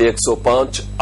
105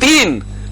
3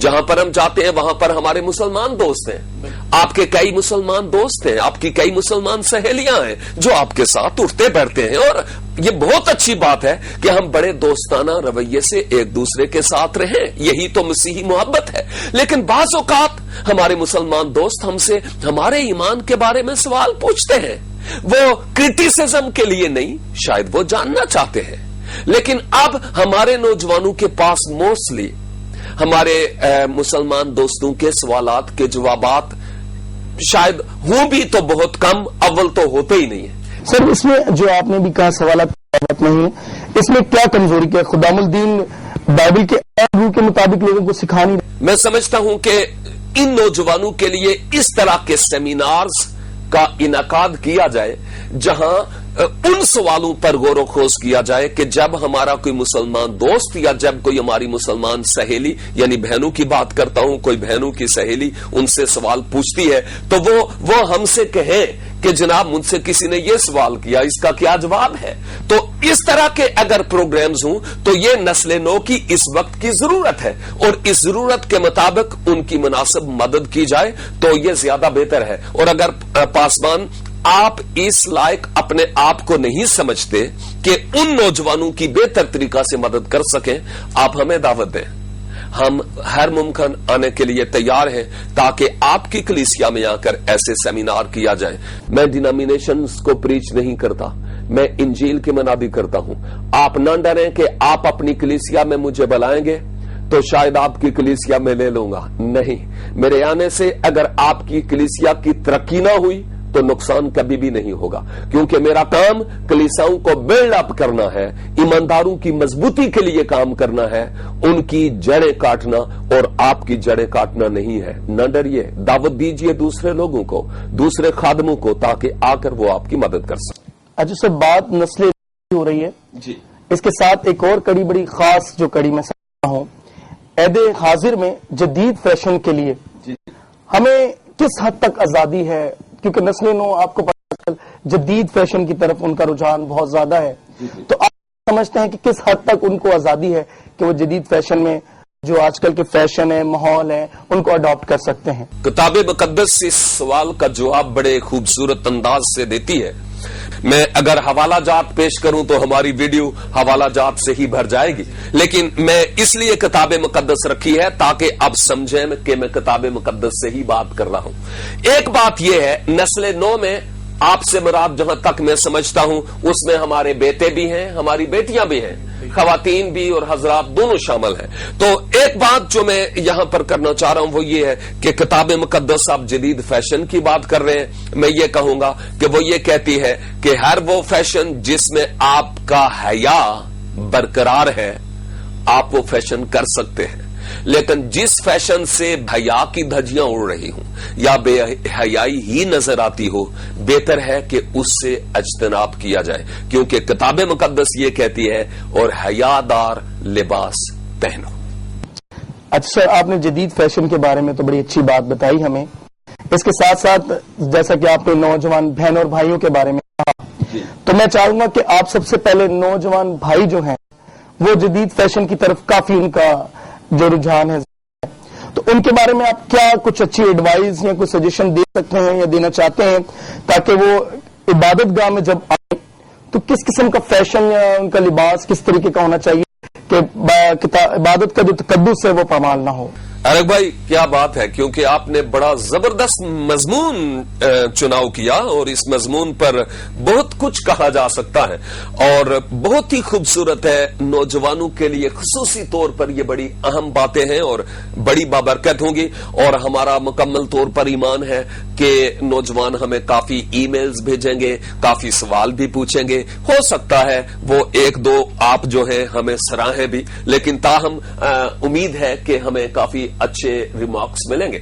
جہاں پر ہم جاتے ہیں وہاں پر ہمارے مسلمان دوست ہیں، آپ کے کئی مسلمان دوست ہیں، آپ کی کئی مسلمان سہیلیاں ہیں جو آپ کے ساتھ اٹھتے بیٹھتے ہیں، اور یہ بہت اچھی بات ہے کہ ہم بڑے دوستانہ رویے سے ایک دوسرے کے ساتھ رہیں، یہی تو مسیحی محبت ہے۔ لیکن بعض اوقات ہمارے مسلمان دوست ہم سے ہمارے ایمان کے بارے میں سوال پوچھتے ہیں، وہ کرٹیسزم کے لیے نہیں، شاید وہ جاننا چاہتے ہیں، لیکن اب ہمارے نوجوانوں کے پاس موسٹلی ہمارے مسلمان دوستوں کے سوالات کے جوابات شاید ہوں بھی تو بہت کم، اول تو ہوتے ہی نہیں ہیں۔ سر اس میں جو آپ نے بھی کہا سوالات نہیں ہے، اس میں کیا کمزوری کیا خدام الدین بائبل کے روح کے مطابق لوگوں کو سکھانی؟ میں سمجھتا ہوں کہ ان نوجوانوں کے لیے اس طرح کے سیمینارز کا انعقاد کیا جائے جہاں ان سوالوں پر غور و خوض کیا جائے کہ جب ہمارا کوئی مسلمان دوست یا جب کوئی ہماری مسلمان سہیلی، یعنی بہنوں کی بات کرتا ہوں، کوئی بہنوں کی سہیلی ان سے سوال پوچھتی ہے تو وہ ہم سے کہیں کہ جناب مجھ سے کسی نے یہ سوال کیا، اس کا کیا جواب ہے۔ تو اس طرح کے اگر پروگرامز ہوں تو یہ نسل نو کی اس وقت کی ضرورت ہے، اور اس ضرورت کے مطابق ان کی مناسب مدد کی جائے تو یہ زیادہ بہتر ہے۔ اور اگر پاسبان آپ اس لائق اپنے آپ کو نہیں سمجھتے کہ ان نوجوانوں کی بہتر طریقہ سے مدد کر سکیں، آپ ہمیں دعوت دیں، ہم ہر ممکن آنے کے لیے تیار ہیں تاکہ آپ کی کلیسیا میں آ کر ایسے سیمینار کیا جائے۔ میں ڈینامینیشنز کو پریچ نہیں کرتا، میں انجیل کی منابی کرتا ہوں۔ آپ نہ ڈریں کہ آپ اپنی کلیسیا میں مجھے بلائیں گے تو شاید آپ کی کلیسیا میں لے لوں گا، نہیں، میرے آنے سے اگر آپ کی کلیسیا کی ترقی نہ ہوئی تو نقصان کبھی بھی نہیں ہوگا، کیونکہ میرا کام کلیساؤں کو بلڈ اپ کرنا ہے، ایمانداروں کی مضبوطی کے لیے کام کرنا ہے، ان کی جڑیں کاٹنا اور آپ کی جڑیں کاٹنا نہیں ہے۔ نہ ڈریے، دعوت دیجئے دوسرے لوگوں کو، دوسرے خادموں کو، تاکہ آ کر وہ آپ کی مدد کر سکیں۔ اچھا سر، بات نسل ہو رہی ہے جی، اس کے ساتھ ایک اور کڑی بڑی خاص جو کڑی میں سمجھتا ہوں، عہد حاضر میں جدید فیشن کے لیے ہمیں کس حد تک آزادی ہے؟ کیونکہ نسل نو آپ کو پتہ جدید فیشن کی طرف ان کا رجحان بہت زیادہ ہے، تو آپ سمجھتے ہیں کہ کس حد تک ان کو آزادی ہے کہ وہ جدید فیشن میں جو آج کل کے فیشن ہے، ماحول ہے، ان کو اڈاپٹ کر سکتے ہیں؟ کتاب مقدس اس سوال کا جواب بڑے خوبصورت انداز سے دیتی ہے۔ میں اگر حوالہ جات پیش کروں تو ہماری ویڈیو حوالہ جات سے ہی بھر جائے گی، لیکن میں اس لیے کتاب مقدس رکھی ہے تاکہ اب سمجھیں کہ میں کتاب مقدس سے ہی بات کر رہا ہوں۔ ایک بات یہ ہے، نسل نو میں آپ سے مراد جہاں تک میں سمجھتا ہوں اس میں ہمارے بیٹے بھی ہیں، ہماری بیٹیاں بھی ہیں، خواتین بھی اور حضرات دونوں شامل ہیں۔ تو ایک بات جو میں یہاں پر کرنا چاہ رہا ہوں وہ یہ ہے کہ کتاب مقدس آپ جدید فیشن کی بات کر رہے ہیں، میں یہ کہوں گا کہ وہ یہ کہتی ہے کہ ہر وہ فیشن جس میں آپ کا حیا برقرار ہے آپ وہ فیشن کر سکتے ہیں، لیکن جس فیشن سے حیا کی دھجیاں اڑ رہی ہوں یا بے حیائی ہی نظر آتی ہو، بہتر ہے کہ اس سے اجتناب کیا جائے، کیونکہ کتاب مقدس یہ کہتی ہے اور حیا دار لباس پہنو۔ اچھا سر، آپ نے جدید فیشن کے بارے میں تو بڑی اچھی بات بتائی ہمیں، اس کے ساتھ ساتھ جیسا کہ آپ نے نوجوان بہنوں اور بھائیوں کے بارے میں کہا، تو میں چاہوں گا کہ آپ سب سے پہلے نوجوان بھائی جو ہیں وہ جدید فیشن کی طرف کافی ان کا جو رجحان ہے، تو ان کے بارے میں آپ کیا کچھ اچھی ایڈوائز یا کوئی سجیشن دے سکتے ہیں یا دینا چاہتے ہیں تاکہ وہ عبادت گاہ میں جب آئیں تو کس قسم کا فیشن یا ان کا لباس کس طریقے کا ہونا چاہیے کہ عبادت کا جو تقدس ہے وہ پامال نہ ہو؟ ارک بھائی کیا بات ہے، کیونکہ آپ نے بڑا زبردست مضمون چناؤ کیا اور اس مضمون پر بہت کچھ کہا جا سکتا ہے اور بہت ہی خوبصورت ہے۔ نوجوانوں کے لیے خصوصی طور پر یہ بڑی اہم باتیں ہیں اور بڑی بابرکت ہوں گی، اور ہمارا مکمل طور پر ایمان ہے کہ نوجوان ہمیں کافی ای میلز بھیجیں گے، کافی سوال بھی پوچھیں گے، ہو سکتا ہے وہ ایک دو آپ جو ہیں ہمیں سراہیں بھی، لیکن تاہم امید ہے کہ ہمیں کافی اچھے ریمارکس ملیں گے۔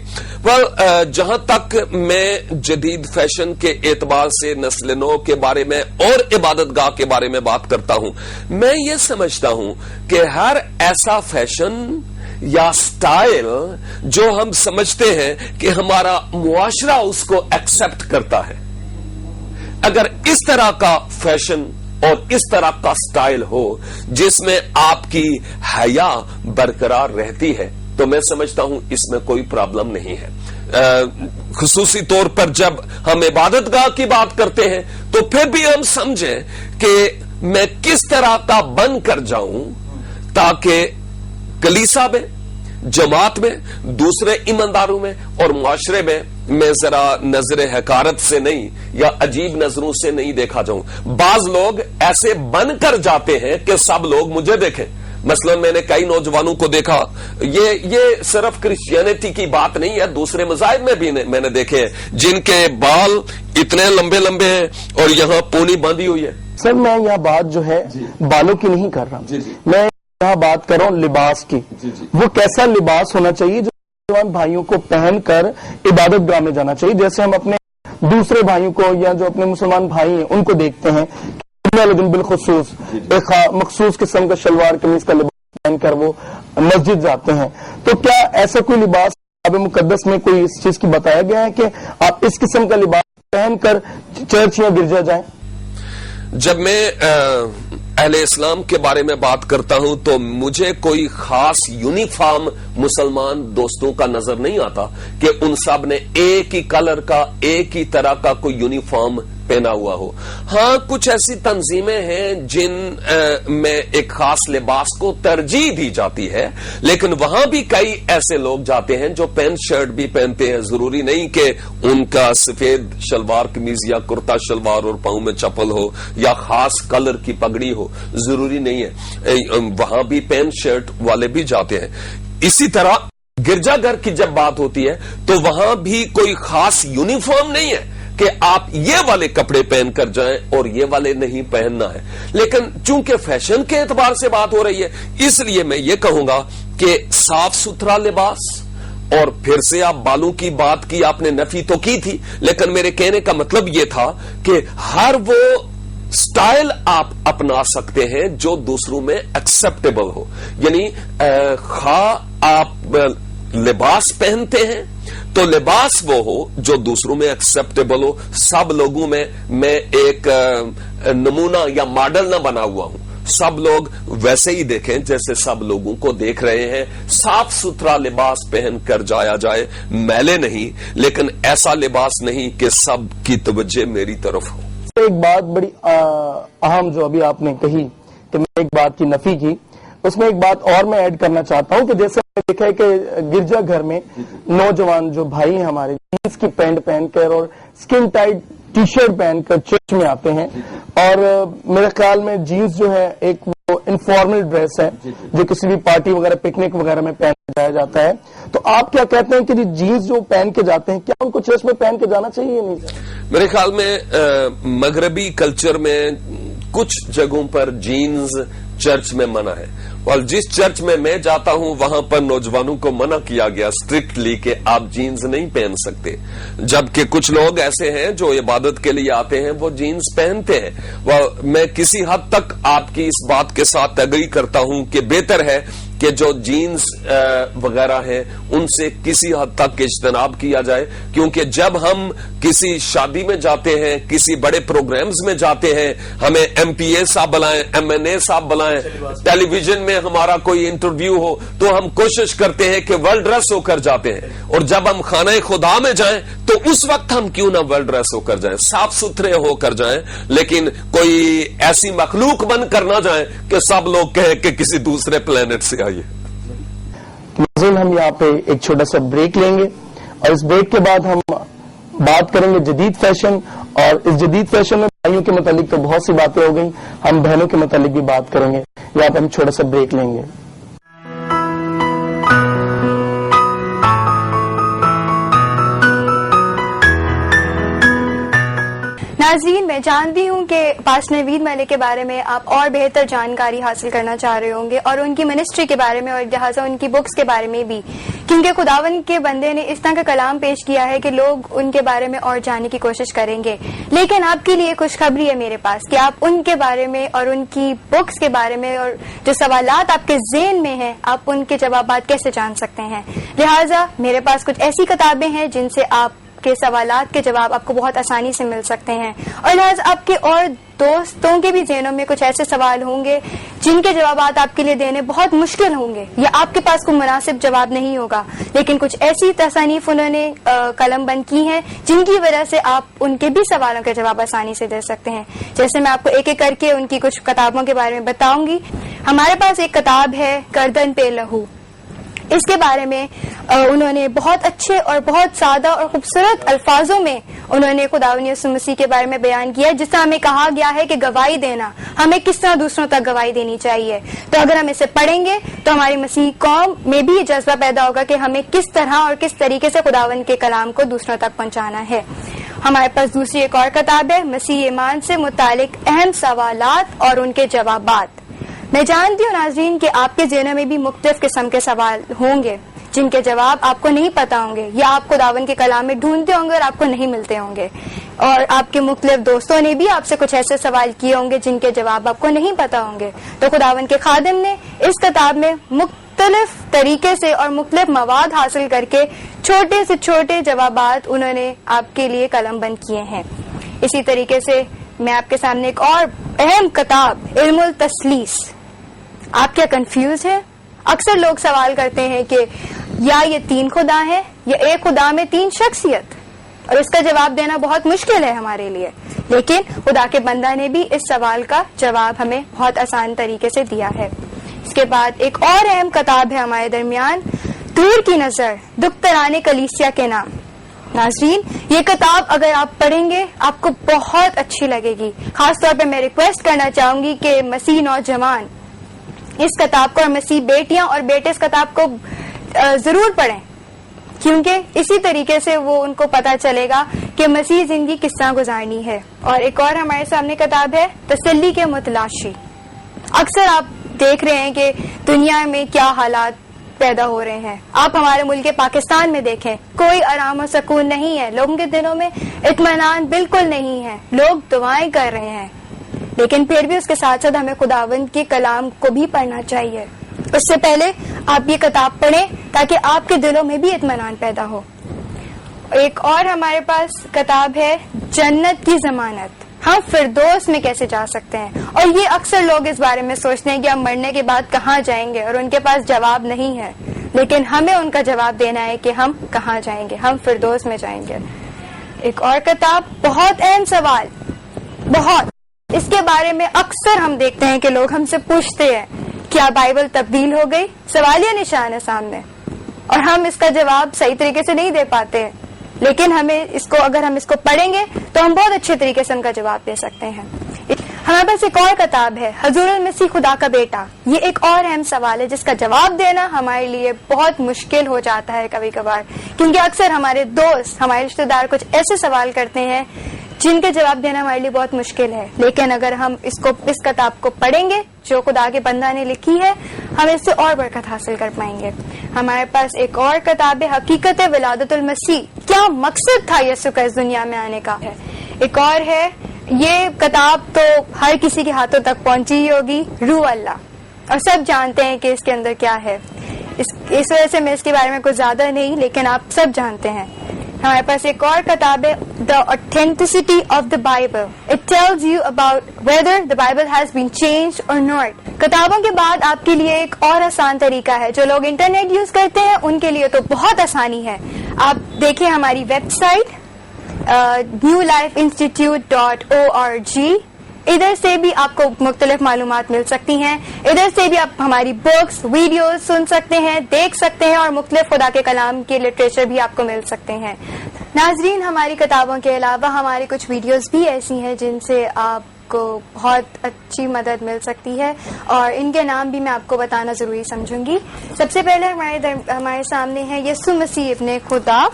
جہاں تک میں جدید فیشن کے اعتبار سے نسل نو کے بارے میں اور عبادت گاہ کے بارے میں بات کرتا ہوں، میں یہ سمجھتا ہوں کہ ہر ایسا فیشن یا سٹائل جو ہم سمجھتے ہیں کہ ہمارا معاشرہ اس کو ایکسپٹ کرتا ہے، اگر اس طرح کا فیشن اور اس طرح کا سٹائل ہو جس میں آپ کی حیا برقرار رہتی ہے، تو میں سمجھتا ہوں اس میں کوئی پرابلم نہیں ہے. خصوصی طور پر جب ہم عبادت گاہ کی بات کرتے ہیں تو پھر بھی ہم سمجھیں کہ میں کس طرح کا بن کر جاؤں تاکہ کلیسا میں، جماعت میں، دوسرے ایمانداروں میں اور معاشرے میں ذرا نظر حقارت سے نہیں یا عجیب نظروں سے نہیں دیکھا جاؤں. بعض لوگ ایسے بن کر جاتے ہیں کہ سب لوگ مجھے دیکھیں. مثلا میں نے کئی نوجوانوں کو دیکھا، یہ صرف کرسچینٹی کی بات نہیں ہے، دوسرے مذاہب میں بھی میں نے دیکھے ہیں جن کے بال اتنے لمبے لمبے ہیں اور یہاں پونی باندھی ہوئی ہے. سر میں یہاں بات جو ہے بالوں کی نہیں کر رہا، میں یہاں بات کر رہا ہوں لباس کی. وہ کیسا لباس ہونا چاہیے جو نوجوان بھائیوں کو پہن کر عبادت گاہ میں جانا چاہیے؟ جیسے ہم اپنے دوسرے بھائیوں کو یا جو اپنے مسلمان بھائی ہیں ان کو دیکھتے ہیں لیکن بالخصوص ایک مخصوص قسم کا شلوار قمیض کا لباس پہن کر وہ مسجد جاتے ہیں. تو کیا ایسا کوئی لباس کتاب مقدس میں کوئی اس چیز کی بتایا گیا ہے کہ آپ اس قسم کا لباس پہن کر چرچ یا گرجا جائیں؟ جب میں اہل اسلام کے بارے میں بات کرتا ہوں تو مجھے کوئی خاص یونیفارم مسلمان دوستوں کا نظر نہیں آتا کہ ان سب نے ایک ہی کلر کا، ایک ہی طرح کا کوئی یونیفارم پہنا ہوا ہو. ہاں کچھ ایسی تنظیمیں ہیں جن میں ایک خاص لباس کو ترجیح دی جاتی ہے، لیکن وہاں بھی کئی ایسے لوگ جاتے ہیں جو پینٹ شرٹ بھی پہنتے ہیں. ضروری نہیں کہ ان کا سفید شلوار قمیض یا کرتا شلوار اور پاؤں میں چپل ہو یا خاص کلر کی پگڑی ہو، ضروری نہیں ہے. وہاں بھی پینٹ شرٹ والے بھی جاتے ہیں. اسی طرح گرجا گھر کی جب بات ہوتی ہے تو وہاں بھی کوئی خاص یونیفارم نہیں ہے کہ آپ یہ والے کپڑے پہن کر جائیں اور یہ والے نہیں پہننا ہے. لیکن چونکہ فیشن کے اعتبار سے بات ہو رہی ہے اس لیے میں یہ کہوں گا کہ صاف ستھرا لباس، اور پھر سے آپ بالوں کی بات کی، آپ نے نفی تو کی تھی لیکن میرے کہنے کا مطلب یہ تھا کہ ہر وہ سٹائل آپ اپنا سکتے ہیں جو دوسروں میں ایکسپٹیبل ہو. یعنی خواہ آپ لباس پہنتے ہیں تو لباس وہ ہو جو دوسروں میں ایکسپٹیبل ہو. سب لوگوں میں ایک نمونہ یا ماڈل نہ بنا ہوا ہوں. سب لوگ ویسے ہی دیکھیں جیسے سب لوگوں کو دیکھ رہے ہیں. صاف ستھرا لباس پہن کر جایا جائے، میلے نہیں لیکن ایسا لباس نہیں کہ سب کی توجہ میری طرف ہو. ایک بات بڑی اہم جو ابھی آپ نے کہی کہ میں ایک بات کی نفی کی، اس میں ایک بات اور میں ایڈ کرنا چاہتا ہوں کہ جیسے دیکھا ہے کہ گرجا گھر میں نوجوان جو بھائی ہیں ہمارے جینس کی پینٹ پہن کر اور اسکن ٹائٹ ٹی شرٹ پہن کر چرچ میں آتے ہیں، اور میرے خیال میں جینس جو ہے ایک وہ انفارمل ڈریس ہے جو کسی بھی پارٹی وغیرہ پکنک وغیرہ میں پہنا جایا جاتا ہے. تو آپ کیا کہتے ہیں کہ جینس جو پہن کے جاتے ہیں کیا ان کو چرچ میں پہن کے جانا چاہیے یا نہیں؟ میرے خیال میں مغربی کلچر میں کچھ جگہوں پر جینز چرچ میں منع ہے، اور جس چرچ میں جاتا ہوں وہاں پر نوجوانوں کو منع کیا گیا اسٹرکٹلی کہ آپ جینز نہیں پہن سکتے. جبکہ کچھ لوگ ایسے ہیں جو عبادت کے لیے آتے ہیں وہ جینز پہنتے ہیں. میں کسی حد تک آپ کی اس بات کے ساتھ ایگری کرتا ہوں کہ بہتر ہے کہ جو جینز وغیرہ ہیں ان سے کسی حد تک اجتناب کیا جائے، کیونکہ جب ہم کسی شادی میں جاتے ہیں، کسی بڑے پروگرامز میں جاتے ہیں، ہمیں ایم پی اے صاحب بلائیں، ایم این اے صاحب بلائیں، ٹیلی ویژن میں ہمارا کوئی انٹرویو ہو تو ہم کوشش کرتے ہیں کہ ویل ڈریس ہو کر جاتے ہیں. اور جب ہم خانہ خدا میں جائیں تو اس وقت ہم کیوں نہ ویل ڈریس ہو کر جائیں، صاف ستھرے ہو کر جائیں، لیکن کوئی ایسی مخلوق بن کر نہ جائیں کہ سب لوگ کہیں کہ کسی دوسرے پلانٹ سے آئیے. ہم یہاں پہ ایک چھوٹا سا بریک لیں گے اور اس بریک کے بعد ہم بات کریں گے جدید فیشن، اور اس جدید فیشن میں بھائیوں کے متعلق تو بہت سی باتیں ہو گئیں، ہم بہنوں کے متعلق بھی بات کریں گے. یہاں پہ ہم چھوٹا سا بریک لیں گے. ناظرین، میں جانتی ہوں کہ پاسٹر نوید ملک کے بارے میں آپ اور بہتر جانکاری حاصل کرنا چاہ رہے ہوں گے، اور ان کی منسٹری کے بارے میں اور لہٰذا ان کی بکس کے بارے میں بھی، کیونکہ خداوند کے بندے نے اس طرح کا کلام پیش کیا ہے کہ لوگ ان کے بارے میں اور جاننے کی کوشش کریں گے. لیکن آپ کے لیے خوشخبری ہے میرے پاس کہ آپ ان کے بارے میں اور ان کی بکس کے بارے میں اور جو سوالات آپ کے ذہن میں ہیں آپ ان کے جوابات کیسے جان سکتے ہیں. لہٰذا میرے پاس کچھ ایسی کتابیں ہیں جن سے آپ کے سوالات کے جواب آپ کو بہت آسانی سے مل سکتے ہیں، اور لہٰذا آپ کے اور دوستوں کے بھی ذہنوں میں کچھ ایسے سوال ہوں گے جن کے جوابات آپ کے لیے دینے بہت مشکل ہوں گے یا آپ کے پاس کوئی مناسب جواب نہیں ہوگا، لیکن کچھ ایسی تصانیف انہوں نے قلم بند کی ہیں جن کی وجہ سے آپ ان کے بھی سوالوں کے جواب آسانی سے دے سکتے ہیں. جیسے میں آپ کو ایک ایک کر کے ان کی کچھ کتابوں کے بارے میں بتاؤں گی. ہمارے پاس ایک کتاب ہے گردن پہ لہو. اس کے بارے میں انہوں نے بہت اچھے اور بہت سادہ اور خوبصورت الفاظوں میں انہوں نے خداوند یسوع مسیح کے بارے میں بیان کیا، جس طرح ہمیں کہا گیا ہے کہ گواہی دینا، ہمیں کس طرح دوسروں تک گواہی دینی چاہیے. تو اگر ہم اسے پڑھیں گے تو ہماری مسیح قوم میں بھی یہ جذبہ پیدا ہوگا کہ ہمیں کس طرح اور کس طریقے سے خداوند کے کلام کو دوسروں تک پہنچانا ہے. ہمارے پاس دوسری ایک اور کتاب ہے مسیح ایمان سے متعلق اہم سوالات اور ان کے جوابات. میں جانتی ہوں ناظرین کہ آپ کے ذہنوں میں بھی مختلف قسم کے سوال ہوں گے جن کے جواب آپ کو نہیں پتا ہوں گے، یا آپ خداوند کے کلام میں ڈھونڈتے ہوں گے اور آپ کو نہیں ملتے ہوں گے، اور آپ کے مختلف دوستوں نے بھی آپ سے کچھ ایسے سوال کیے ہوں گے جن کے جواب آپ کو نہیں پتا ہوں گے. تو خداوند کے خادم نے اس کتاب میں مختلف طریقے سے اور مختلف مواد حاصل کر کے چھوٹے سے چھوٹے جوابات انہوں نے آپ کے لیے قلم بند کیے ہیں. اسی طریقے سے میں آپ کے سامنے ایک اور اہم کتاب علم التثلیث. آپ کیا کنفیوز ہیں؟ اکثر لوگ سوال کرتے ہیں کہ یا یہ 3 خدا ہیں یا ایک خدا میں 3 شخصیت، اور اس کا جواب دینا بہت مشکل ہے ہمارے لیے، لیکن خدا کے بندہ نے بھی اس سوال کا جواب ہمیں بہت آسان طریقے سے دیا ہے. اس کے بعد ایک اور اہم کتاب ہے ہمارے درمیان دور کی نظر دختران کلیسیا کے نام. ناظرین یہ کتاب اگر آپ پڑھیں گے آپ کو بہت اچھی لگے گی. خاص طور پہ میں ریکویسٹ کرنا چاہوں گی کہ مسیح نوجوان اس کتاب کو اور مسیح بیٹیاں اور بیٹے اس کتاب کو ضرور پڑھیں، کیونکہ اسی طریقے سے وہ ان کو پتہ چلے گا کہ مسیح زندگی کس طرح گزارنی ہے. اور ایک اور ہمارے سامنے کتاب ہے تسلی کے متلاشی. اکثر آپ دیکھ رہے ہیں کہ دنیا میں کیا حالات پیدا ہو رہے ہیں. آپ ہمارے ملک پاکستان میں دیکھیں، کوئی آرام و سکون نہیں ہے، لوگوں کے دلوں میں اطمینان بالکل نہیں ہے، لوگ دعائیں کر رہے ہیں، لیکن پھر بھی اس کے ساتھ ساتھ ہمیں خداوند کے کلام کو بھی پڑھنا چاہیے. اس سے پہلے آپ یہ کتاب پڑھیں تاکہ آپ کے دلوں میں بھی اطمینان پیدا ہو. ایک اور ہمارے پاس کتاب ہے جنت کی ضمانت. ہم فردوس میں کیسے جا سکتے ہیں؟ اور یہ اکثر لوگ اس بارے میں سوچتے ہیں کہ ہم مرنے کے بعد کہاں جائیں گے، اور ان کے پاس جواب نہیں ہے، لیکن ہمیں ان کا جواب دینا ہے کہ ہم کہاں جائیں گے. ہم فردوس میں جائیں گے. ایک اور کتاب بہت اہم سوال، بہت اس کے بارے میں اکثر ہم دیکھتے ہیں کہ لوگ ہم سے پوچھتے ہیں کیا بائبل تبدیل ہو گئی؟ سوالیہ نشان ہے سامنے، اور ہم اس کا جواب صحیح طریقے سے نہیں دے پاتے ہیں، لیکن ہمیں اس کو اگر ہم اس کو پڑھیں گے تو ہم بہت اچھے طریقے سے ان کا جواب دے سکتے ہیں. ہمارے پاس ایک اور کتاب ہے حضور المسیح خدا کا بیٹا. یہ ایک اور اہم سوال ہے جس کا جواب دینا ہمارے لیے بہت مشکل ہو جاتا ہے کبھی کبھار، کیونکہ اکثر ہمارے دوست ہمارے رشتے دار کچھ ایسے سوال کرتے ہیں جن کے جواب دینا ہمارے لیے بہت مشکل ہے. لیکن اگر ہم اس کتاب کو پڑھیں گے جو خدا کے بندہ نے لکھی ہے، ہم اس سے اور برکت حاصل کر پائیں گے. ہمارے پاس ایک اور کتاب ہے حقیقت ولادت المسیح. کیا مقصد تھا یسوع کا اس دنیا میں آنے کا؟ ایک اور ہے، یہ کتاب تو ہر کسی کے ہاتھوں تک پہنچی ہی ہوگی، روح اللہ، اور سب جانتے ہیں کہ اس کے اندر کیا ہے. اس وجہ سے میں اس کے بارے میں کچھ زیادہ نہیں، لیکن آپ سب جانتے ہیں. ہمارے پاس ایک اور کتاب ہے the authenticity of the Bible. It tells you about whether the Bible has been changed or not. کتابوں کے بعد آپ کے لیے ایک اور آسان طریقہ ہے. جو لوگ انٹرنیٹ یوز کرتے ہیں ان کے لیے تو بہت آسانی ہے. آپ دیکھیں ہماری ویب سائٹ newlifeinstitute.org. ادھر سے بھی آپ کو مختلف معلومات مل سکتی ہیں. ادھر سے بھی آپ ہماری بکس، ویڈیوز سن سکتے ہیں، دیکھ سکتے ہیں، اور مختلف خدا کے کلام کے لٹریچر بھی آپ کو مل سکتے ہیں. ناظرین ہماری کتابوں کے علاوہ ہماری کچھ ویڈیوز بھی ایسی ہیں جن سے آپ کو بہت اچھی مدد مل سکتی ہے، اور ان کے نام بھی میں آپ کو بتانا ضروری سمجھوں گی. سب سے پہلے ہمارے سامنے ہے یسوع مسیح ابن خدا،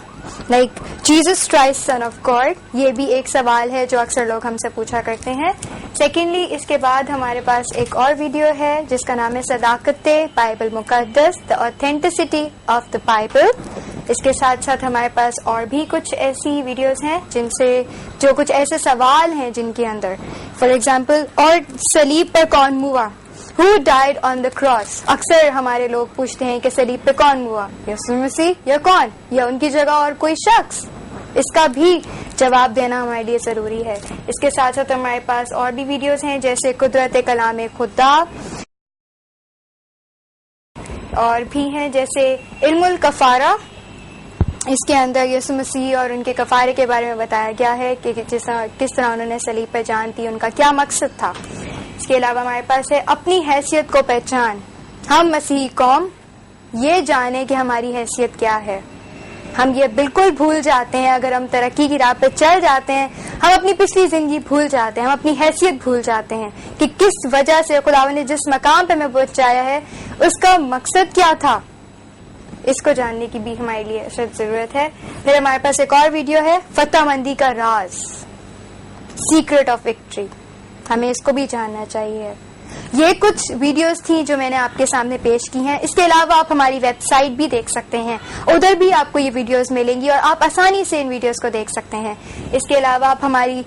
like Jesus Christ son of God. یہ بھی ایک سوال ہے جو اکثر لوگ ہم سے پوچھا کرتے ہیں. سیکنڈلی اس کے بعد ہمارے پاس ایک اور ویڈیو ہے جس کا نام ہے صداقت بائبل مقدس، دا آتھینٹسٹی آف دا بائبل. اس کے ساتھ ساتھ ہمارے پاس اور بھی کچھ ایسی ویڈیوز ہیں جو کچھ ایسے سوال ہیں جن کے اندر، فار ایگزامپل، اور صلیب پر کون ہوا؟ Who died on the cross؟ اکثر ہمارے لوگ پوچھتے ہیں کہ صلیب پہ کون ہوا؟ یسوع مسیح یا کون، یا ان کی جگہ اور کوئی شخص؟ اس کا بھی جواب دینا ہمارے لیے ضروری ہے. اس کے ساتھ ساتھ ہمارے پاس اور بھی ویڈیوز ہیں جیسے قدرت کلام خدا، اور بھی ہیں جیسے علم الکفارہ. اس کے اندر یسوع مسیح اور ان کے کفارے کے بارے میں بتایا گیا ہے کہ کس طرح انہوں نے صلیب پہ جان دی، ان کا کیا مقصد تھا. اس کے علاوہ ہمارے پاس ہے اپنی حیثیت کو پہچان. ہم مسیحی قوم یہ جانیں کہ ہماری حیثیت کیا ہے. ہم یہ بالکل بھول جاتے ہیں اگر ہم ترقی کی راہ پہ چل جاتے ہیں، ہم اپنی پچھلی زندگی بھول جاتے ہیں، ہم اپنی حیثیت بھول جاتے ہیں کہ کس وجہ سے خداوند نے جس مقام پہ ہمیں پہنچایا ہے اس کا مقصد کیا تھا. اس کو جاننے کی بھی ہمارے لیے اشد ضرورت ہے. پھر ہمارے پاس ایک اور ویڈیو ہے فتح مندی کا راز، سیکرٹ آف وکٹری. ہمیں اس کو بھی جاننا چاہیے. یہ کچھ ویڈیوز تھیں جو میں نے آپ کے سامنے پیش کی ہیں. اس کے علاوہ آپ ہماری ویب سائٹ بھی دیکھ سکتے ہیں، ادھر بھی آپ کو یہ ویڈیوز ملیں گی اور آپ آسانی سے ان ویڈیوز کو دیکھ سکتے ہیں. اس کے علاوہ آپ ہماری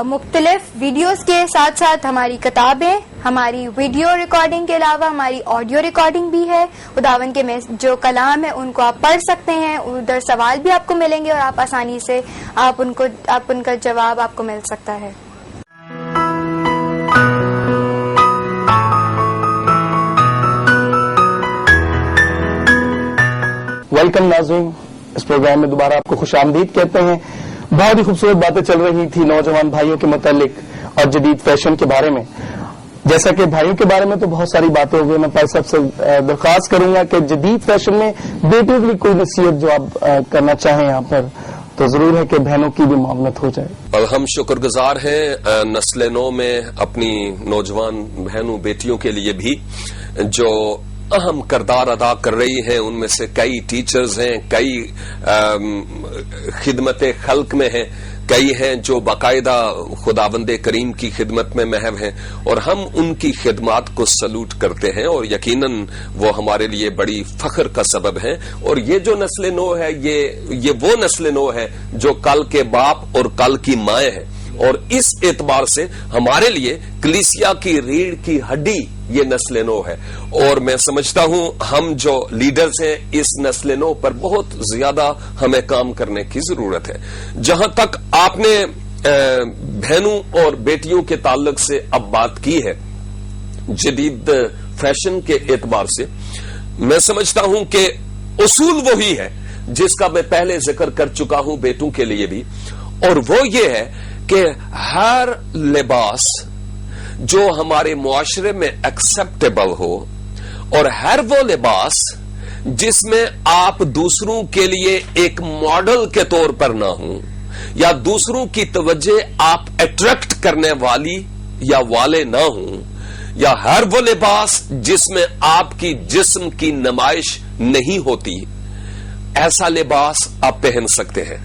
مختلف ویڈیوز کے ساتھ ساتھ ہماری کتابیں، ہماری ویڈیو ریکارڈنگ کے علاوہ ہماری آڈیو ریکارڈنگ بھی ہے. خداوند کے جو کلام ہے ان کو آپ پڑھ سکتے ہیں. ادھر سوال بھی آپ کو ملیں گے اور آپ آسانی سے آپ ان کا جواب آپ کو مل سکتا ہے. ویلکم ناظرین، اس پروگرام میں دوبارہ آپ کو خوش آمدید کہتے ہیں. بہت ہی خوبصورت باتیں چل رہی تھی نوجوان بھائیوں کے متعلق اور جدید فیشن کے بارے میں. جیسا کہ بھائیوں کے بارے میں تو بہت ساری باتیں ہو گئی، میں پائی صاحب سے درخواست کروں گا کہ جدید فیشن میں بیٹیوں کے لیے کوئی نصیحت جو آپ کرنا چاہیں یہاں پر، تو ضرور ہے کہ بہنوں کی بھی معاونت ہو جائے. اور ہم شکر گزار ہیں نسل نو میں اپنی نوجوان بہنوں بیٹیوں کے لیے بھی جو اہم کردار ادا کر رہی ہیں. ان میں سے کئی ٹیچرز ہیں، کئی خدمت خلق میں ہیں، کئی ہیں جو باقاعدہ خداوند کریم کی خدمت میں محو ہیں، اور ہم ان کی خدمات کو سلوٹ کرتے ہیں اور یقیناً وہ ہمارے لیے بڑی فخر کا سبب ہیں. اور یہ جو نسل نو ہے یہ وہ نسل نو ہے جو کل کے باپ اور کل کی مائیں ہیں، اور اس اعتبار سے ہمارے لیے کلیسیا کی ریڑھ کی ہڈی یہ نسل نو ہے. اور میں سمجھتا ہوں ہم جو لیڈرز ہیں اس نسل نو پر بہت زیادہ ہمیں کام کرنے کی ضرورت ہے. جہاں تک آپ نے بہنوں اور بیٹیوں کے تعلق سے اب بات کی ہے جدید فیشن کے اعتبار سے، میں سمجھتا ہوں کہ اصول وہی ہے جس کا میں پہلے ذکر کر چکا ہوں بیٹوں کے لیے بھی، اور وہ یہ ہے کہ ہر لباس جو ہمارے معاشرے میں ایکسپٹیبل ہو، اور ہر وہ لباس جس میں آپ دوسروں کے لیے ایک ماڈل کے طور پر نہ ہوں، یا دوسروں کی توجہ آپ اٹریکٹ کرنے والی یا والے نہ ہوں، یا ہر وہ لباس جس میں آپ کی جسم کی نمائش نہیں ہوتی، ایسا لباس آپ پہن سکتے ہیں.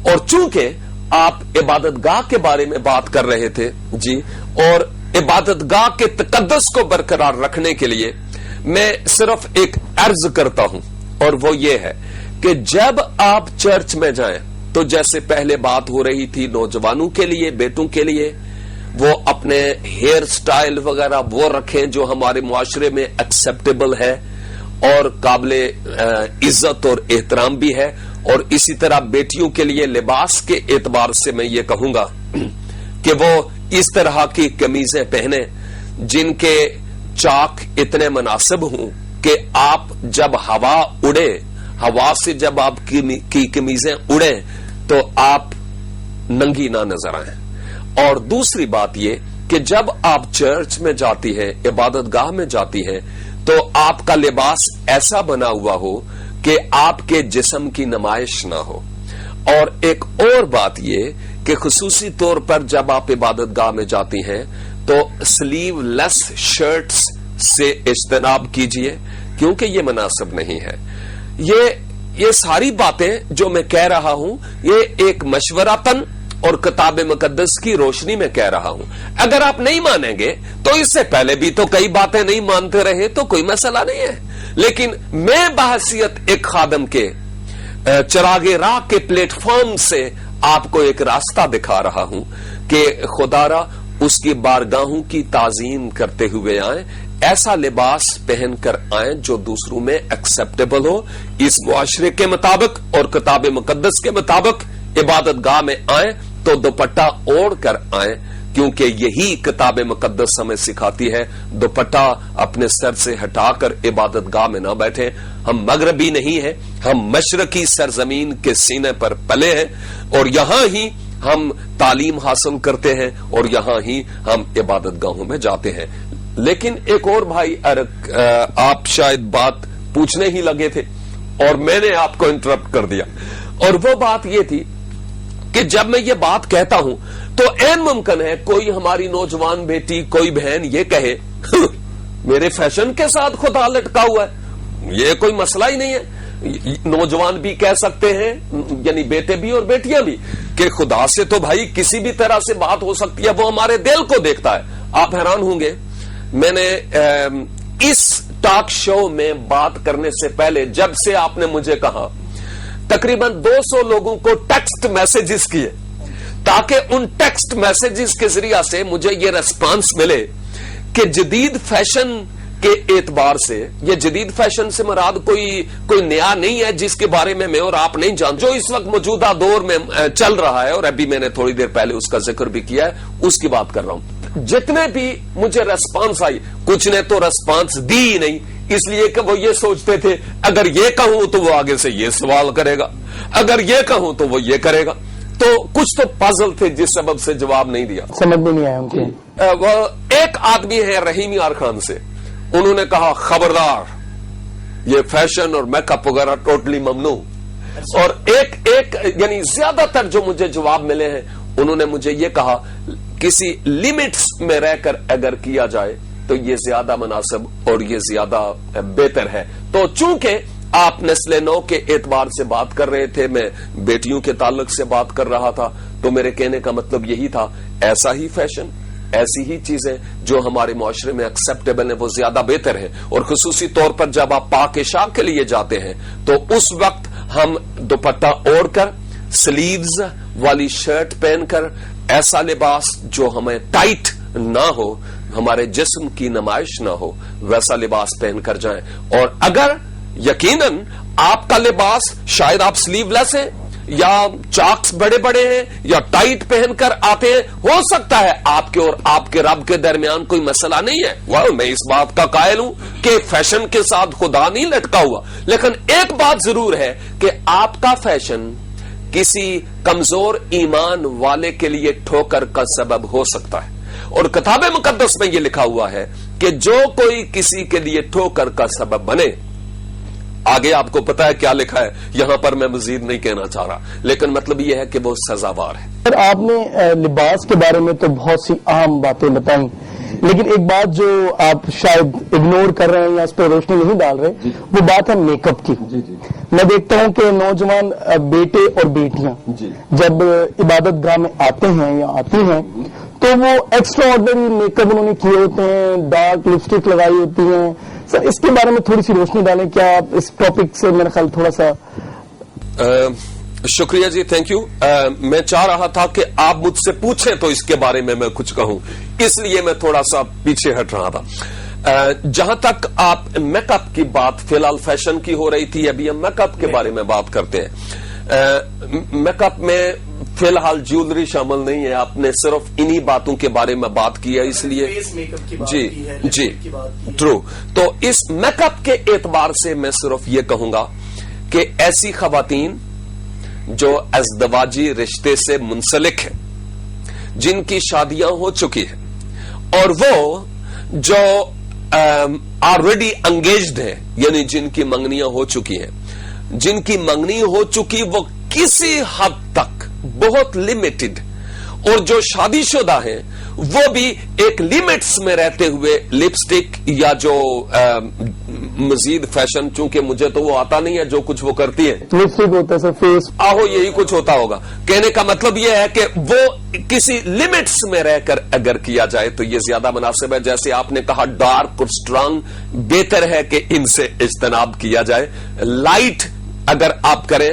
اور چونکہ آپ عبادت گاہ کے بارے میں بات کر رہے تھے جی، اور عبادت گاہ کے تقدس کو برقرار رکھنے کے لیے میں صرف ایک عرض کرتا ہوں، اور وہ یہ ہے کہ جب آپ چرچ میں جائیں تو جیسے پہلے بات ہو رہی تھی نوجوانوں کے لیے، بیٹوں کے لیے، وہ اپنے ہیئر سٹائل وغیرہ وہ رکھیں جو ہمارے معاشرے میں ایکسپٹیبل ہے اور قابل عزت اور احترام بھی ہے. اور اسی طرح بیٹیوں کے لیے لباس کے اعتبار سے میں یہ کہوں گا کہ وہ اس طرح کی قمیضیں پہنے جن کے چاک اتنے مناسب ہوں کہ آپ جب ہوا اڑے، ہوا سے جب آپ کی قمیضیں اڑیں تو آپ ننگی نہ نظر آئیں. اور دوسری بات یہ کہ جب آپ چرچ میں جاتی ہے، عبادت گاہ میں جاتی ہے، تو آپ کا لباس ایسا بنا ہوا ہو کہ آپ کے جسم کی نمائش نہ ہو. اور ایک اور بات یہ کہ خصوصی طور پر جب آپ عبادت گاہ میں جاتی ہیں تو سلیو لیس شرٹس سے اجتناب کیجئے، کیونکہ یہ مناسب نہیں ہے. یہ ساری باتیں جو میں کہہ رہا ہوں یہ ایک مشورتاً اور کتاب مقدس کی روشنی میں کہہ رہا ہوں. اگر آپ نہیں مانیں گے تو اس سے پہلے بھی تو کئی باتیں نہیں مانتے رہے تو کوئی مسئلہ نہیں ہے. لیکن میں بحیثیت ایک خادم کے چراغ راہ کے پلیٹ فارم سے آپ کو ایک راستہ دکھا رہا ہوں کہ خدا را اس کی بارگاہوں کی تعظیم کرتے ہوئے آئیں، ایسا لباس پہن کر آئیں جو دوسروں میں ایکسپٹیبل ہو، اس معاشرے کے مطابق اور کتاب مقدس کے مطابق عبادت گاہ میں آئیں تو دوپٹہ اوڑھ کر آئیں, کیونکہ یہی کتاب مقدس ہمیں سکھاتی ہے دوپٹہ اپنے سر سے ہٹا کر عبادت گاہ میں نہ بیٹھیں. ہم مغربی نہیں ہیں, ہم مشرقی سرزمین کے سینے پر پلے ہیں, اور یہاں ہی ہم تعلیم حاصل کرتے ہیں, اور یہاں ہی ہم عبادت گاہوں میں جاتے ہیں. لیکن ایک اور بھائی آپ شاید بات پوچھنے ہی لگے تھے اور میں نے آپ کو انٹرپٹ کر دیا, اور وہ بات یہ تھی کہ جب میں یہ بات کہتا ہوں تو عین ممکن ہے کوئی ہماری نوجوان بیٹی, کوئی بہن یہ کہے میرے فیشن کے ساتھ خدا لٹکا ہوا ہے. یہ کوئی مسئلہ ہی نہیں ہے. نوجوان بھی کہہ سکتے ہیں, یعنی بیٹے بھی اور بیٹیاں بھی, کہ خدا سے تو بھائی کسی بھی طرح سے بات ہو سکتی ہے, وہ ہمارے دل کو دیکھتا ہے. آپ حیران ہوں گے, میں نے اس ٹاک شو میں بات کرنے سے پہلے جب سے آپ نے مجھے کہا تقریباً 200 لوگوں کو ٹیکسٹ میسجز کیے, تاکہ ان ٹیکسٹ میسجز کے ذریعہ سے مجھے یہ ریسپانس ملے کہ جدید فیشن کے اعتبار سے, یہ جدید فیشن سے مراد کوئی نیا نہیں ہے جس کے بارے میں اور آپ نہیں جان, جو اس وقت موجودہ دور میں چل رہا ہے, اور ابھی میں نے تھوڑی دیر پہلے اس کا ذکر بھی کیا ہے, اس کی بات کر رہا ہوں. جتنے بھی مجھے ریسپانس آئی, کچھ نے تو ریسپانس دی ہی نہیں, اس لیے کہ وہ یہ سوچتے تھے اگر یہ کہوں تو وہ آگے سے یہ سوال کرے گا, اگر یہ کہوں تو وہ یہ کرے گا. تو کچھ تو پازل تھے جس سبب سے جواب نہیں دیا, سمجھ میں نہیں آیا ان کو. وہ ایک آدمی ہے رحیم یار خان سے, انہوں نے کہا خبردار یہ فیشن اور میک اپ وغیرہ ٹوٹلی ممنوع. اور ایک یعنی زیادہ تر جو مجھے جواب ملے ہیں انہوں نے مجھے یہ کہا کسی لمٹس میں رہ کر اگر کیا جائے تو یہ زیادہ مناسب اور یہ زیادہ بہتر ہے. تو چونکہ آپ نسل نو کے اعتبار سے بات کر رہے تھے, میں بیٹیوں کے تعلق سے بات کر رہا تھا, تو میرے کہنے کا مطلب یہی تھا ایسا ہی فیشن, ایسی ہی چیزیں جو ہمارے معاشرے میں ایکسپٹیبل ہیں وہ زیادہ بہتر ہے. اور خصوصی طور پر جب آپ پاک شاہ کے لیے جاتے ہیں تو اس وقت ہم دوپٹہ اوڑھ کر, سلیوز والی شرٹ پہن کر, ایسا لباس جو ہمیں ٹائٹ نہ ہو, ہمارے جسم کی نمائش نہ ہو, ویسا لباس پہن کر جائیں. اور اگر یقیناً آپ کا لباس شاید آپ سلیو لیس ہیں یا چاکس بڑے بڑے ہیں یا ٹائٹ پہن کر آتے ہیں, ہو سکتا ہے آپ کے اور آپ کے رب کے درمیان کوئی مسئلہ نہیں ہے. میں اس بات کا قائل ہوں کہ فیشن کے ساتھ خدا نہیں لٹکا ہوا, لیکن ایک بات ضرور ہے کہ آپ کا فیشن کسی کمزور ایمان والے کے لیے ٹھوکر کا سبب ہو سکتا ہے. اور کتاب مقدس میں یہ لکھا ہوا ہے کہ جو کوئی کسی کے لیے ٹھوکر کا سبب بنے, آگے آپ کو پتا ہے کیا لکھا ہے, یہاں پر میں مزید نہیں کہنا چاہ رہا, لیکن مطلب یہ ہے کہ وہ سزاوار ہے. آپ نے لباس کے بارے میں تو بہت سی عام باتیں بتائیں, لیکن ایک بات جو آپ شاید اگنور کر رہے ہیں یا اس پہ روشنی نہیں ڈال رہے, وہ بات ہے میک اپ کی. میں دیکھتا ہوں کہ نوجوان بیٹے اور بیٹیاں جب عبادت گاہ میں آتے ہیں یا آتی ہیں تو وہ ایکسٹرا آرڈنری میک اپ انہوں نے کیے ہوتے ہیں, ڈارک لپسٹک لگائی ہوتی ہیں. سر اس کے بارے میں تھوڑی سی روشنی ڈالیں, کیا آپ اس ٹاپک سے میرا خیال تھوڑا سا. شکریہ جی, تھینک یو. میں چاہ رہا تھا کہ آپ مجھ سے پوچھیں تو اس کے بارے میں کچھ کہوں, اس لیے میں تھوڑا سا پیچھے ہٹ رہا تھا. جہاں تک آپ میک اپ کی بات فی الحال فیشن کی ہو رہی تھی, ابھی ہم میک اپ کے بارے میں بات کرتے ہیں. میک اپ میں فی الحال جیولری شامل نہیں ہے, آپ نے صرف انہی باتوں کے بارے میں بات کی ہے, اس لیے جی ٹرو. تو اس میک اپ کے اعتبار سے میں صرف یہ کہوں گا کہ ایسی خواتین جو ازدواجی رشتے سے منسلک ہیں, جن کی شادیاں ہو چکی ہیں, اور وہ جو آلریڈی انگیجڈ ہیں, یعنی جن کی منگنیاں ہو چکی ہیں, جن کی منگنی ہو چکی وہ کسی حد تک بہت لمیٹڈ, اور جو شادی شدہ ہیں وہ بھی ایک لیمٹس میں رہتے ہوئے لپسٹک یا جو مزید فیشن, چونکہ مجھے تو وہ آتا نہیں ہے جو کچھ وہ کرتی ہے, لپسٹک ہوتا ہے سر, فیس آہو یہی کچھ ہوتا ہوگا. کہنے کا مطلب یہ ہے کہ وہ کسی لمٹس میں رہ کر اگر کیا جائے تو یہ زیادہ مناسب ہے. جیسے آپ نے کہا ڈارک اور اسٹرانگ, بہتر ہے کہ ان سے اجتناب کیا جائے. لائٹ اگر آپ کریں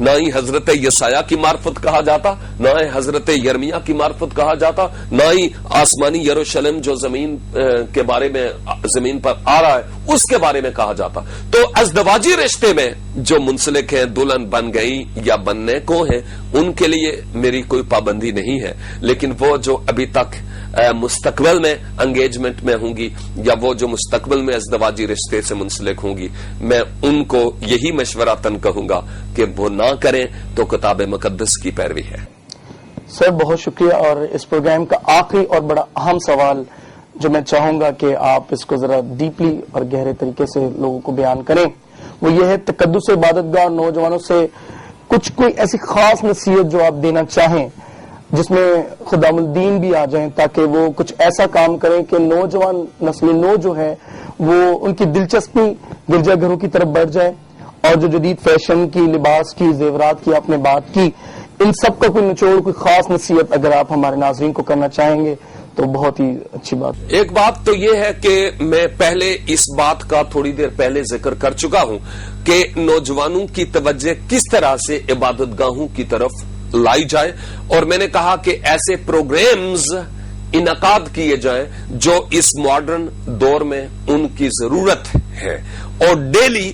نہ ہی حضرت یسایہ کی معرفت کہا جاتا، نہ ہی حضرت یرمیہ کی معرفت کہا جاتا، نہ ہی آسمانی یروشلم جو زمین کے بارے میں زمین پر آ رہا ہے اس کے بارے میں کہا جاتا۔ تو ازدواجی رشتے میں جو منسلک ہیں، دلہن بن گئی یا بننے کو ہیں، ان کے لیے میری کوئی پابندی نہیں ہے، لیکن وہ جو ابھی تک مستقبل میں انگیجمنٹ میں ہوں گی یا وہ جو مستقبل میں ازدواجی رشتے سے منسلک ہوں گی، میں ان کو یہی مشورہ تن کہوں گا کہ وہ نہ کریں تو کتاب مقدس کی پیروی ہے۔ سر بہت شکریہ، اور اس پروگرام کا آخری اور بڑا اہم سوال جو میں چاہوں گا کہ آپ اس کو ذرا ڈیپلی اور گہرے طریقے سے لوگوں کو بیان کریں، وہ یہ ہے تقدس عبادت گاہ نوجوانوں سے کوئی ایسی خاص نصیحت جو آپ دینا چاہیں جس میں خدام الدین بھی آ جائیں، تاکہ وہ کچھ ایسا کام کریں کہ نوجوان نسل نو جو ہے وہ ان کی دلچسپی گرجا گھروں کی طرف بڑھ جائے، اور جو جدید فیشن کی، لباس کی، زیورات کی آپ نے بات کی، ان سب کا کوئی نچوڑ، کوئی خاص نصیحت اگر آپ ہمارے ناظرین کو کرنا چاہیں گے تو بہت ہی اچھی بات۔ ایک بات تو یہ ہے کہ میں پہلے اس بات کا تھوڑی دیر پہلے ذکر کر چکا ہوں کہ نوجوانوں کی توجہ کس طرح سے عبادت گاہوں کی طرف لائی جائے، اور میں نے کہا کہ ایسے پروگرامز انعقاد کیے جائیں جو اس ماڈرن دور میں ان کی ضرورت ہے، اور ڈیلی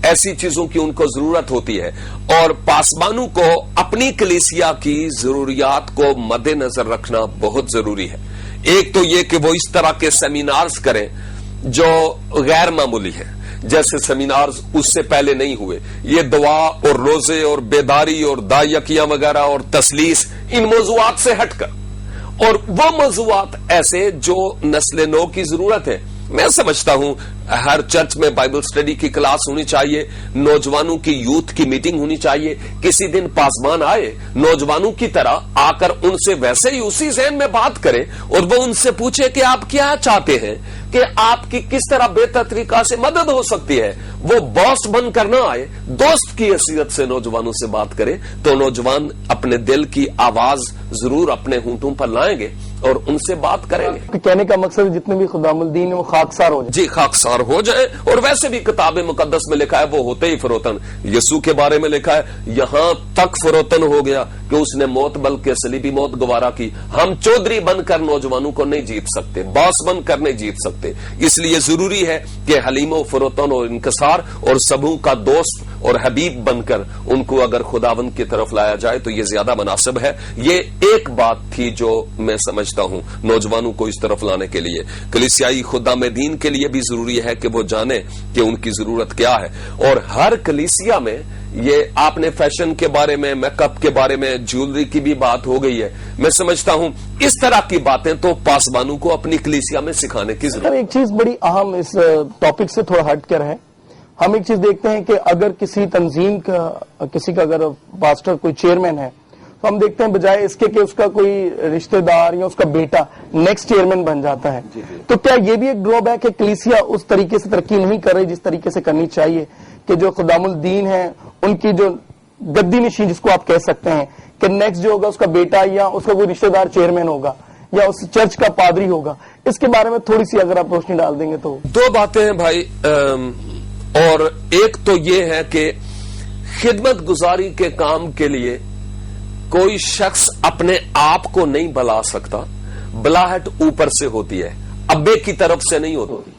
ایسی چیزوں کی ان کو ضرورت ہوتی ہے، اور پاسبانوں کو اپنی کلیسیا کی ضروریات کو مد نظر رکھنا بہت ضروری ہے۔ ایک تو یہ کہ وہ اس طرح کے سیمینارز کریں جو غیر معمولی ہیں، جیسے سیمینارز اس سے پہلے نہیں ہوئے، یہ دعا اور روزے اور بیداری اور دائیکیاں وغیرہ اور تسلیس، ان موضوعات سے ہٹ کر، اور وہ موضوعات ایسے جو نسل نو کی ضرورت ہے۔ میں سمجھتا ہوں ہر چرچ میں بائبل سٹڈی کی کلاس ہونی چاہیے، نوجوانوں کی یوتھ کی میٹنگ ہونی چاہیے، کسی دن پاسبان آئے نوجوانوں کی طرح آ کر ان سے ویسے ہی اسی ذہن میں بات کرے، اور وہ ان سے پوچھے کہ آپ کیا چاہتے ہیں، کہ آپ کی کس طرح بہتر طریقہ سے مدد ہو سکتی ہے۔ وہ باس بن کر نہ آئے، دوست کی حیثیت سے نوجوانوں سے بات کرے، تو نوجوان اپنے دل کی آواز ضرور اپنے ہونٹوں پر لائیں گے اور ان سے بات کریں گے۔ کہنے کا مقصد جتنے بھی خدام الدین وہ خاکسار ہو جائے، جی خاکسار ہو جائے، اور ویسے بھی کتاب مقدس میں لکھا ہے وہ ہوتے ہی فروتن۔ یسوع کے بارے میں لکھا ہے یہاں تک فروتن ہو گیا کہ اس نے موت بلکہ صلیبی موت گوارا کی۔ ہم چودھری بن کر نوجوانوں کو نہیں جیت سکتے، باس بن کر نہیں جیت سکتے، اس لیے ضروری ہے کہ حلیم و فروتن اور انکسار اور سبوں کا دوست اور حبیب بن کر ان کو اگر خداوند کی طرف لایا جائے تو یہ زیادہ مناسب ہے۔ یہ ایک بات تھی جو میں سمجھتا ہوں نوجوانوں کو اس طرف لانے کے لیے۔ کلیسیائی خدام دین کے لیے بھی ضروری ہے کہ وہ جانے کہ ان کی ضرورت کیا ہے، اور ہر کلیسیا میں یہ آپ نے فیشن کے بارے میں، میک اپ کے بارے میں، جیولری کی بھی بات ہو گئی ہے۔ میں سمجھتا ہوں اس طرح کی باتیں تو پاسبانوں کو اپنی کلیسیا میں سکھانے کی ضرورت ہے۔ ایک چیز بڑی اہم اس ٹاپک سے تھوڑا ہٹ کر ہے، ہم ایک چیز دیکھتے ہیں کہ اگر کسی تنظیم کا، کسی کا اگر پاسٹر کوئی چیئرمین ہے، تو ہم دیکھتے ہیں بجائے اس کے کہ اس کا کوئی رشتہ دار یا اس کا بیٹا نیکسٹ چیئرمین بن جاتا ہے، تو کیا یہ بھی ایک ڈرا بیک ہے؟ کلیسیا اس طریقے سے ترقی نہیں کر رہی جس طریقے سے کرنی چاہیے، کہ جو خدام الدین ہیں ان کی جو گدی نشین جس کو آپ کہہ سکتے ہیں کہ نیکسٹ جو ہوگا اس کا بیٹا یا اس کا کوئی رشتہ دار چیئرمین ہوگا یا اس چرچ کا پادری ہوگا، اس کے بارے میں تھوڑی سی اگر آپ روشنی ڈال دیں گے تو۔ دو باتیں ہیں بھائی، اور ایک تو یہ ہے کہ خدمت گزاری کے کام کے لیے کوئی شخص اپنے آپ کو نہیں بلا سکتا، بلاہٹ اوپر سے ہوتی ہے، ابے کی طرف سے نہیں ہوتی،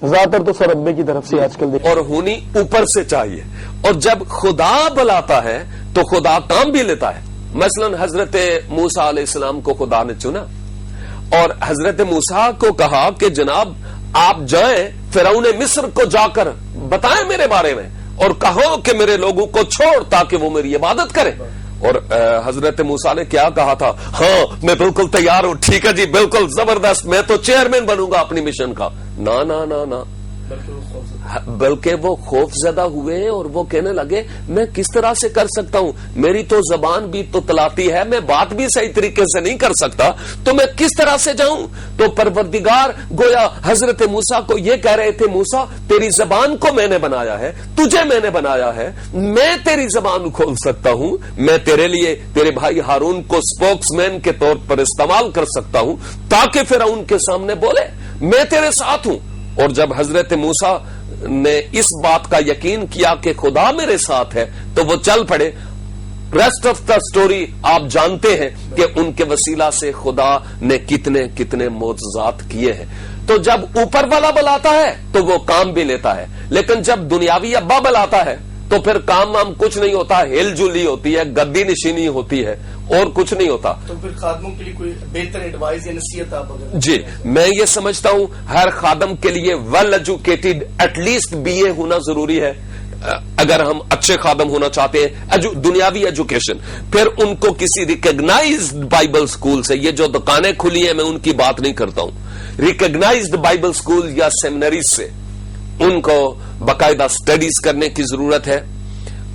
زیادہ تر تو سر ابے کی طرف سے آج کل اور ہونی اوپر سے چاہیے، اور جب خدا بلاتا ہے تو خدا کام بھی لیتا ہے۔ مثلا حضرت موسیٰ علیہ السلام کو خدا نے چنا اور حضرت موسیٰ کو کہا کہ جناب آپ جائیں فرعون مصر کو جا کر بتائیں میرے بارے میں اور کہو کہ میرے لوگوں کو چھوڑ تاکہ وہ میری عبادت کریں، اور حضرت موسیٰ نے کیا کہا تھا؟ ہاں میں بالکل تیار ہوں، ٹھیک ہے جی بالکل زبردست، میں تو چیئرمین بنوں گا اپنی مشن کا۔ نا نا نا نا، بلکہ وہ خوف زدہ ہوئے اور وہ کہنے لگے میں کس طرح سے کر سکتا ہوں، میری تو زبان بھی تو تلاتی ہے، میں بات بھی صحیح طریقے سے نہیں کر سکتا، تو میں کس طرح سے جاؤں؟ تو پروردگار گویا حضرت موسیٰ کو یہ کہہ رہے تھے، موسیٰ تیری زبان کو میں نے بنایا ہے، تجھے میں نے بنایا ہے، میں تیری زبان کھول سکتا ہوں، میں تیرے لیے تیرے بھائی ہارون کو سپوکس مین کے طور پر استعمال کر سکتا ہوں تاکہ فرعون کے سامنے بولے میں تیرے ساتھ ہوں۔ اور جب حضرت موسیٰ نے اس بات کا یقین کیا کہ خدا میرے ساتھ ہے تو وہ چل پڑے. ریسٹ آف دا سٹوری آپ جانتے ہیں کہ ان کے وسیلہ سے خدا نے کتنے کتنے معجزات کیے ہیں. تو جب اوپر والا بلاتا ہے تو وہ کام بھی لیتا ہے, لیکن جب دنیاوی ابا بلاتا ہے تو پھر کام وام کچھ نہیں ہوتا, ہل جلی ہوتی ہے, گدی نشینی ہوتی ہے, اور کچھ نہیں ہوتا. تو پھر خادموں کے لیے کوئی بہتر ایڈوائز یا نصیحت آپ اگر؟ جی, میں یہ سمجھتا ہوں ہر خادم کے لیے well educated at least BA ہونا ضروری ہے اگر ہم اچھے خادم ہونا چاہتے ہیں. دنیاوی ایجوکیشن, پھر ان کو کسی ریکگنائزڈ بائبل سکول سے, یہ جو دکانیں کھلی ہیں میں ان کی بات نہیں کرتا ہوں, ریکگنائزڈ بائبل سکول یا سیمنریز سے ان کو باقاعدہ سٹڈیز کرنے کی ضرورت ہے.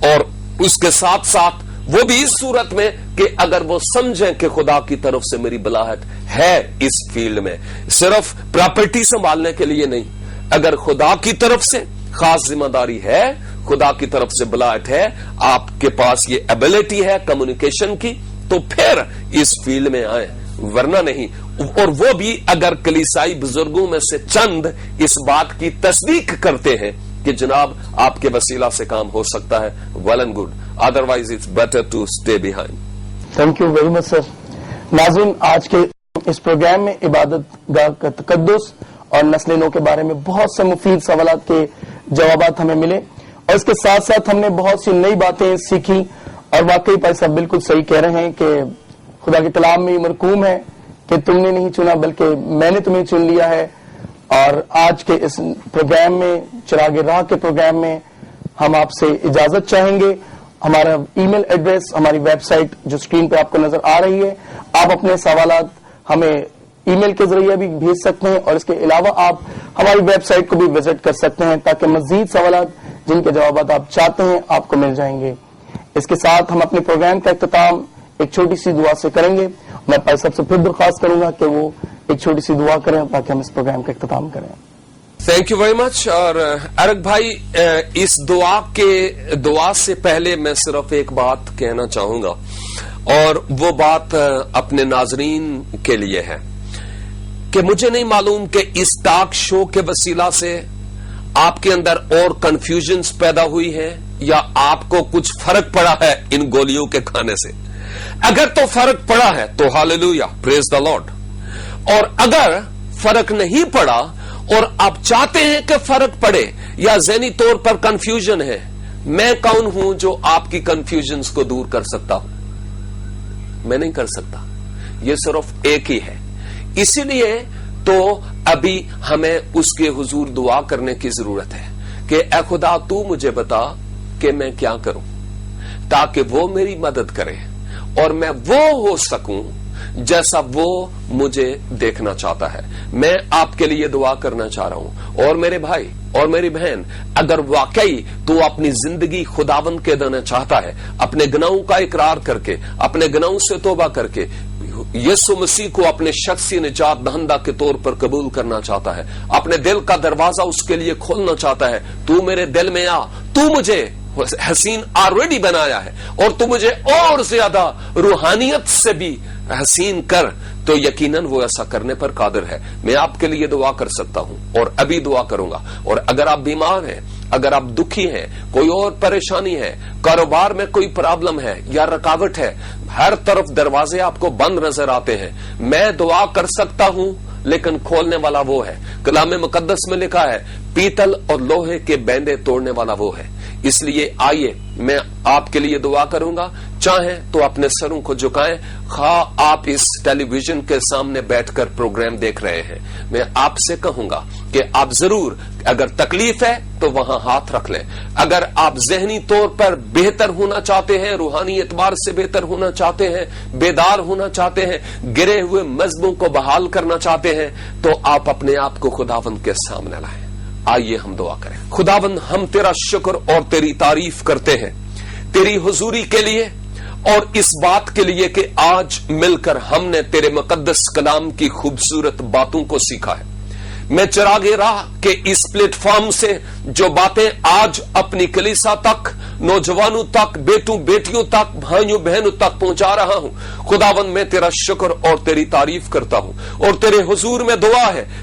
اور اس کے ساتھ ساتھ وہ بھی اس صورت میں کہ اگر وہ سمجھیں کہ خدا کی طرف سے میری بلاہٹ ہے اس فیلڈ میں, صرف پراپرٹی سنبھالنے کے لیے نہیں, اگر خدا کی طرف سے خاص ذمہ داری ہے, خدا کی طرف سے بلاہٹ ہے, آپ کے پاس یہ ایبلٹی ہے کمیونیکیشن کی, تو پھر اس فیلڈ میں آئیں, ورنہ نہیں. اور وہ بھی اگر کلیسائی بزرگوں میں سے چند اس بات کی تصدیق کرتے ہیں کہ جناب آپ کے وسیلہ سے کام ہو سکتا ہے, well and good, otherwise it's better to stay behind. Thank you very much sir. ناظرین, آج کے اس پروگرام میں عبادت گاہ کا تقدس اور نسل نو کے بارے میں بہت سے مفید سوالات کے جوابات ہمیں ملے, اور اس کے ساتھ ساتھ ہم نے بہت سی نئی باتیں سیکھی. اور واقعی بھائی صاحب بالکل صحیح کہہ رہے ہیں کہ خدا کے کلام میں مرکوم ہے کہ تم نے نہیں چنا بلکہ میں نے تمہیں چن لیا ہے. اور آج کے اس پروگرام میں, چراغ راہ کے پروگرام میں, ہم آپ سے اجازت چاہیں گے. ہمارا ای میل ایڈریس, ہماری ویب سائٹ جو اسکرین پہ آپ کو نظر آ رہی ہے, آپ اپنے سوالات ہمیں ای میل کے ذریعے بھی بھیج سکتے ہیں, اور اس کے علاوہ آپ ہماری ویب سائٹ کو بھی وزٹ کر سکتے ہیں تاکہ مزید سوالات جن کے جوابات آپ چاہتے ہیں آپ کو مل جائیں گے. اس کے ساتھ ہم اپنے پروگرام کا اختتام ایک چھوٹی سی دعا سے کریں گے. میں بھائی صاحب سے پھر درخواست کروں گا کہ وہ ایک چھوٹی سی دعا کریں تاکہ ہم اس پروگرام کا اختتام کریں. تھینک یو ویری مچ. اور ارک بھائی, اس دعا سے پہلے میں صرف ایک بات کہنا چاہوں گا, اور وہ بات اپنے ناظرین کے لیے ہے کہ مجھے نہیں معلوم کہ اس ٹاک شو کے وسیلہ سے آپ کے اندر اور کنفیوژنز پیدا ہوئی ہیں یا آپ کو کچھ فرق پڑا ہے ان گولیوں کے کھانے سے. اگر تو فرق پڑا ہے تو ہاللیلویہ, پریز دا لارڈ. اور اگر فرق نہیں پڑا اور آپ چاہتے ہیں کہ فرق پڑے یا ذہنی طور پر کنفیوژن ہے, میں کون ہوں جو آپ کی کنفیوژنز کو دور کر سکتا ہوں؟ میں نہیں کر سکتا, یہ صرف ایک ہی ہے. اسی لیے تو ابھی ہمیں اس کے حضور دعا کرنے کی ضرورت ہے کہ اے خدا تو مجھے بتا کہ میں کیا کروں, تاکہ وہ میری مدد کرے اور میں وہ ہو سکوں جیسا وہ مجھے دیکھنا چاہتا ہے. میں آپ کے لیے دعا کرنا چاہ رہا ہوں. اور میرے بھائی اور میری بہن, اگر واقعی تو اپنی زندگی خداوند کے دینا چاہتا ہے, اپنے گناہوں کا اقرار کر کے, اپنے گناہوں سے توبہ کر کے یسوع مسیح کو اپنے شخصی نجات دہندہ کے طور پر قبول کرنا چاہتا ہے, اپنے دل کا دروازہ اس کے لیے کھولنا چاہتا ہے, تو میرے دل میں آ, تو مجھے حسین آلریڈی بنایا ہے اور تو مجھے اور زیادہ روحانیت سے بھی حسین کر, تو یقیناً وہ ایسا کرنے پر قادر ہے. میں آپ کے لیے دعا کر سکتا ہوں اور ابھی دعا کروں گا. اور اگر آپ بیمار ہیں, اگر آپ دکھی ہیں, کوئی اور پریشانی ہے, کاروبار میں کوئی پرابلم ہے یا رکاوٹ ہے, ہر طرف دروازے آپ کو بند نظر آتے ہیں, میں دعا کر سکتا ہوں لیکن کھولنے والا وہ ہے. کلام مقدس میں لکھا ہے پیتل اور لوہے کے بیندے توڑنے والا وہ ہے. اس لیے آئیے میں آپ کے لیے دعا کروں گا. چاہیں تو اپنے سروں کو جھکائیں, خواہ آپ اس ٹیلی ویژن کے سامنے بیٹھ کر پروگرام دیکھ رہے ہیں. میں آپ سے کہوں گا کہ آپ ضرور, اگر تکلیف ہے تو وہاں ہاتھ رکھ لیں. اگر آپ ذہنی طور پر بہتر ہونا چاہتے ہیں, روحانی اعتبار سے بہتر ہونا چاہتے ہیں, بیدار ہونا چاہتے ہیں, گرے ہوئے مذہبوں کو بحال کرنا چاہتے ہیں, تو آپ اپنے آپ کو خداوند کے سامنے لائیں. آئیے ہم دعا کریں. خداوند, ہم تیرا شکر اور تیری تعریف کرتے ہیں تیری حضوری کے لیے اور اس بات کے لیے کہ آج مل کر ہم نے تیرے مقدس کلام کی خوبصورت باتوں کو سیکھا ہے. میں چراغ راہ کے اس پلیٹ فارم سے جو باتیں آج اپنی کلیسا تک, نوجوانوں تک, بیٹوں بیٹیوں تک, بھائیوں بہنوں تک پہنچا رہا ہوں, خداوند میں تیرا شکر اور تیری تعریف کرتا ہوں. اور تیرے حضور میں دعا ہے